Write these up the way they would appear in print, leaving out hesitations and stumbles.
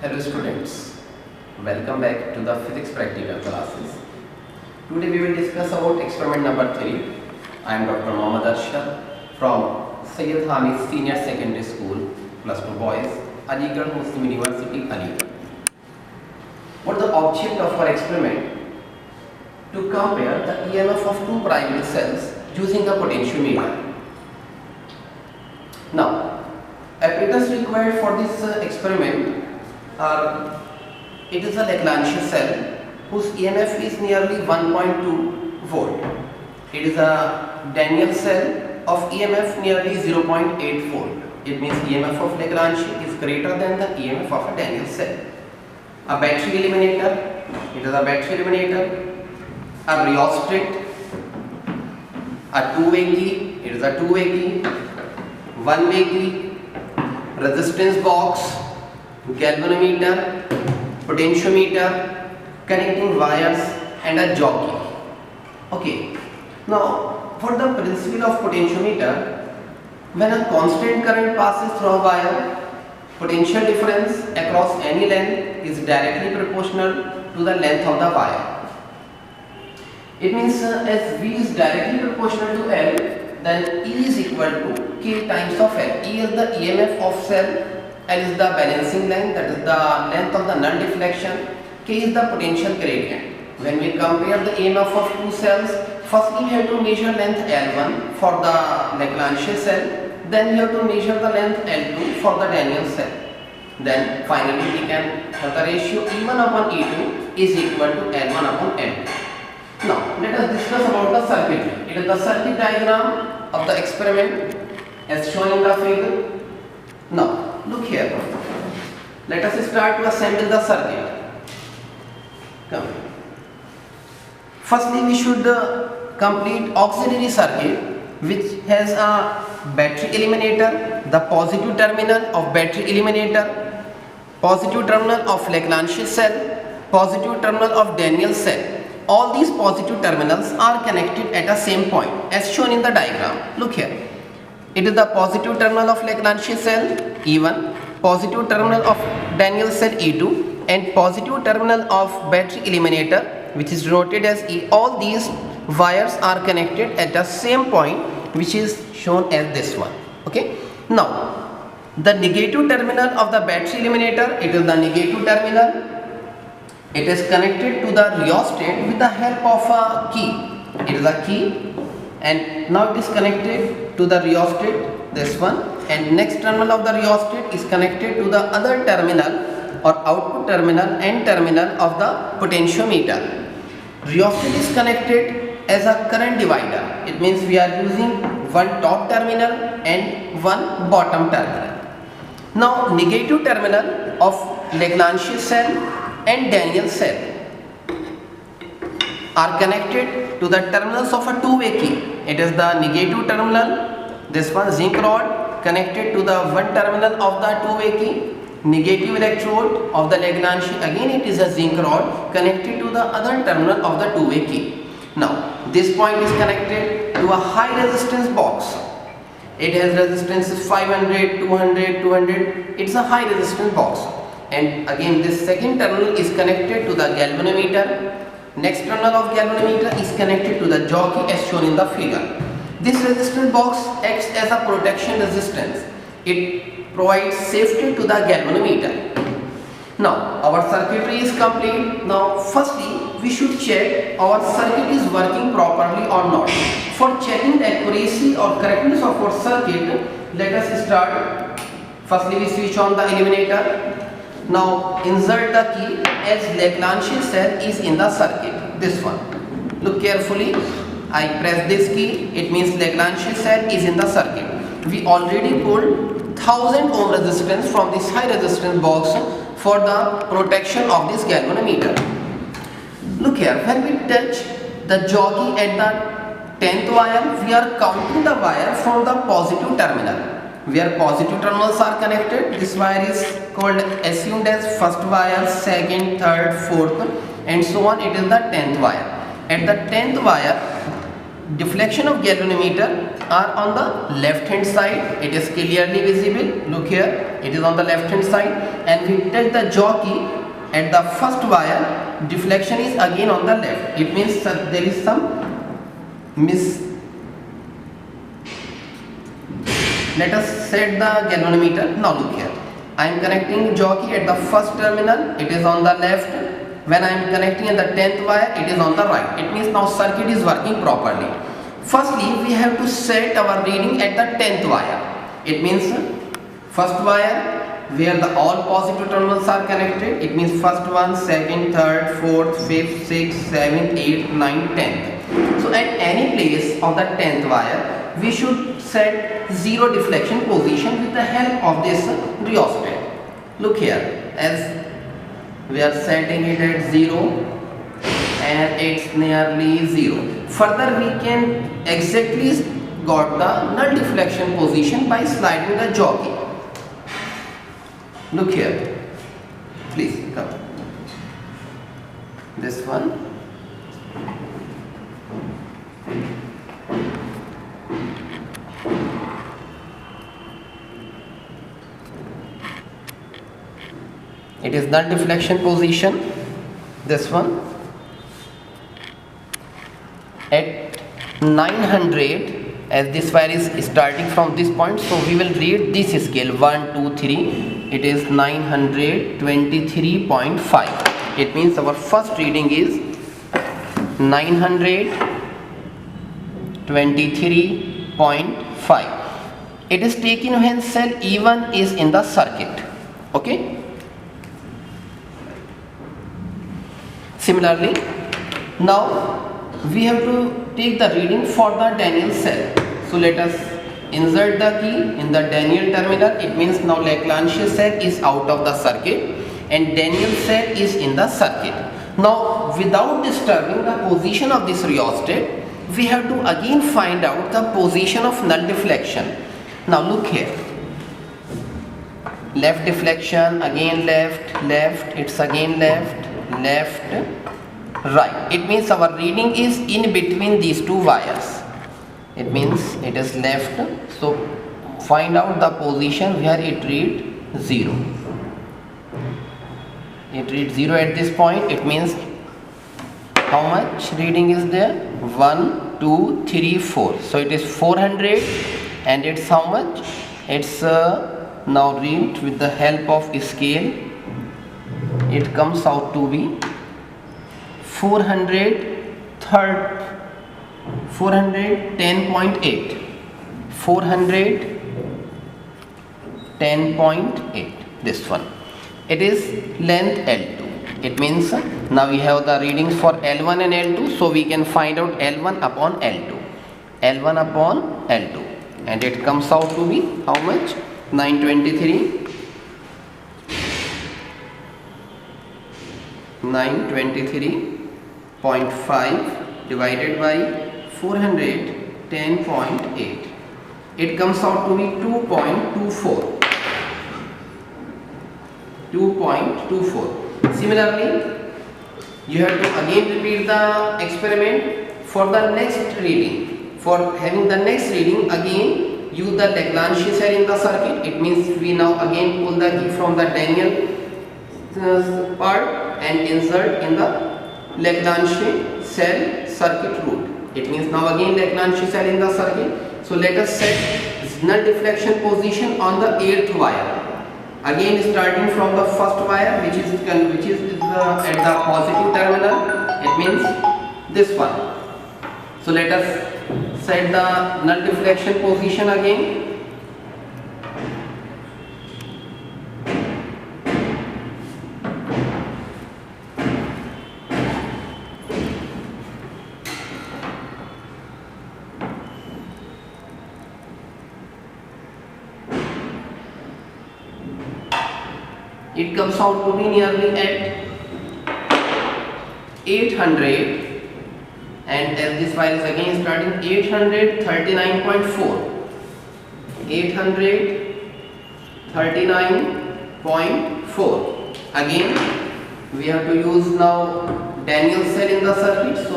Hello students, welcome back to the physics practical classes. Today we will discuss about experiment number 3. I am Dr. Mohammad Arshad from Sayyid Hamid Senior Secondary School, Plus 2 Boys, Aligarh Muslim University, Aligarh. What is the object of our experiment? To compare the EMF of two primary cells using a potentiometer. Now, apparatus required for this experiment it is a Lagrange cell whose EMF is nearly 1.2 volt. It is a Daniell cell of EMF nearly 0.8 volt. It means EMF of Lagrange is greater than the EMF of a Daniell cell. A battery eliminator, it is a battery eliminator. A rheostat, a two-way key, it is a two-way key. One-way key, resistance box, galvanometer, potentiometer, connecting wires and a jockey. Okay, now for the principle of potentiometer, when a constant current passes through a wire, potential difference across any length is directly proportional to the length of the wire. It means as V is directly proportional to L, then E is equal to K times of L. E is the EMF of cell, L is the balancing length, that is the length of the null deflection, K is the potential gradient. When we compare the EMF of two cells, firstly we have to measure length L1 for the Lagrange cell, then we have to measure the length L2 for the Daniell cell. Then finally we can have the ratio E1 upon E2 is equal to L1 upon L2. Now let us discuss about the circuitry. It is the circuit diagram of the experiment as shown in the figure. Now look here. Let us start to assemble the circuit. Come. Firstly we should complete auxiliary circuit which has a battery eliminator, the positive terminal of battery eliminator, positive terminal of Lagrange cell, positive terminal of Daniell cell. All these positive terminals are connected at a same point as shown in the diagram. Look here. It is the positive terminal of Lagrange cell E1, positive terminal of Daniell cell E2 and positive terminal of battery eliminator which is denoted as E. All these wires are connected at the same point which is shown as this one. Okay. Now the negative terminal of the battery eliminator, it is the negative terminal. It is connected to the rheostat with the help of a key. It is a key and now it is connected to the rheostat, this one, and next terminal of the rheostat is connected to the other terminal or output terminal and terminal of the potentiometer. Rheostat is connected as a current divider. It means we are using one top terminal and one bottom terminal. Now negative terminal of Lagrange cell and Daniell cell are connected to the terminals of a two-way key. It is the negative terminal, this one zinc rod connected to the one terminal of the two-way key, negative electrode of the Lagrange, again it is a zinc rod connected to the other terminal of the two-way key. Now this point is connected to a high resistance box. It has resistance 500, 200, 200. It's a high resistance box. And again this second terminal is connected to the galvanometer. Next terminal of galvanometer is connected to the jockey as shown in the figure. This resistance box acts as a protection resistance. It provides safety to the galvanometer. Now our circuitry is complete. Now firstly we should check our circuit is working properly or not. For checking the accuracy or correctness of our circuit, let us start. Firstly we switch on the eliminator. Now insert the key as Lagrange cell is in the circuit, this one. Look carefully, I press this key, it means Lagrange cell is in the circuit. We already pulled 1000 ohm resistance from this high resistance box for the protection of this galvanometer. Look here, when we touch the jockey at the 10th wire, we are counting the wire from the positive terminal. Where positive terminals are connected, this wire is called assumed as first wire, second, third, fourth and so on. It is the 10th wire. At the 10th wire, deflection of galvanometer are on the left hand side. It is clearly visible. Look here, it is on the left hand side, and we tell the jockey at the first wire deflection is again on the left. It means that there is some let us set the galvanometer. Now look here, I am connecting jockey at the first terminal, it is on the left. When I am connecting at the 10th wire, it is on the right. It means now circuit is working properly. Firstly, we have to set our reading at the 10th wire. It means first wire where the all positive terminals are connected. It means first one, second, third, fourth, fifth, sixth, seventh, eighth, ninth, 10th. So at any place of the 10th wire, we should set zero deflection position with the help of this rheostat. Look here, as we are setting it at 0 and it's nearly 0. Further, we can exactly got the null deflection position by sliding the jockey. Look here, please come. This one. It is null deflection position. This one at 900, as this wire is starting from this point, so we will read this scale 1, 2, 3. It is 923.5. It means our first reading is 923.5. It is taken when cell E1 is in the circuit. Okay. Similarly, now we have to take the reading for the Daniell cell. So let us insert the key in the Daniell terminal. It means now Lagrange cell is out of the circuit and Daniell cell is in the circuit. Now without disturbing the position of this rheostat, we have to again find out the position of null deflection. Now look here, left deflection, again left, left, it's again left, left, right. It means our reading is in between these two wires. It means it is left. So find out the position where it reads 0. It reads 0 at this point. It means how much reading is there? 1, 2, 3, 4. So it is 400, and it's how much? It's now read with the help of scale. It comes out to be 410.8. 410.8. This one. It is length L2. It means now we have the readings for L1 and L2, so we can find out L1 upon L2. L1 upon L2, and it comes out to be how much? 923.5 divided by 410.8. It comes out to be 2.24. 2.24. Similarly, you have to again repeat the experiment for the next reading. For having the next reading, again use the Lagrange cell in the circuit. It means we now again pull the key from the Daniell part and insert in the Lagrange cell circuit root. It means now again Lagrange cell in the circuit. So let us set null deflection position on the 8th wire. Again starting from the first wire, which is at the positive terminal. It means this one. So let us set the null deflection position again. It comes out to be nearly at 800, and as this wire is again starting 839.4. 839.4. Again we have to use now Daniell cell in the circuit. So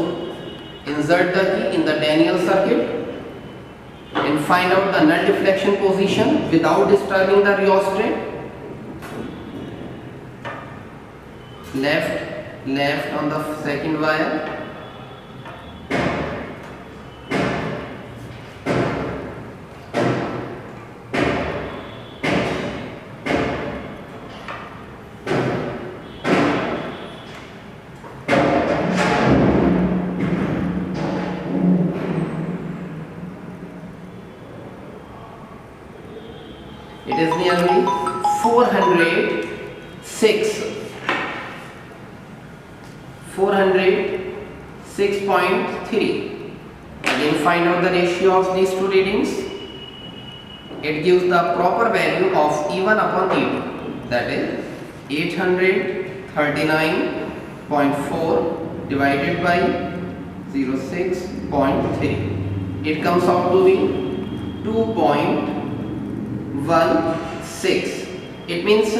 insert the key in the Daniell circuit. and find out the null deflection position without disturbing the rheostat. Left on the second wire. It is nearly 406.3. Again, find out the ratio of these two readings. It gives the proper value of E1 upon E2, that is 839.4 divided by 06.3. It comes out to be 2.16. It means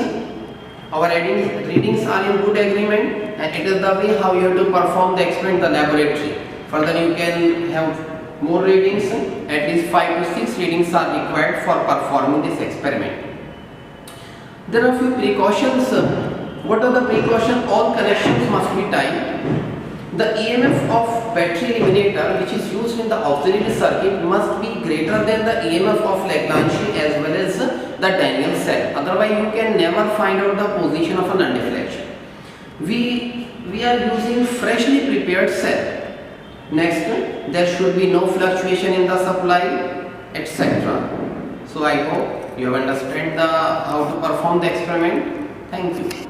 our readings are in good agreement, and it is the way how you have to perform the experiment in the laboratory. Further, you can have more readings. At least 5 to 6 readings are required for performing this experiment. There are few precautions. What are the precautions? All connections must be tied. The EMF of battery eliminator, which is used in the auxiliary circuit, must be greater than the EMF of Lagrange as well as the Daniell cell. Otherwise, you can never find out the position of a null deflection. We are using freshly prepared cell. Next, there should be no fluctuation in the supply, etc. So I hope you have understood how to perform the experiment. Thank you.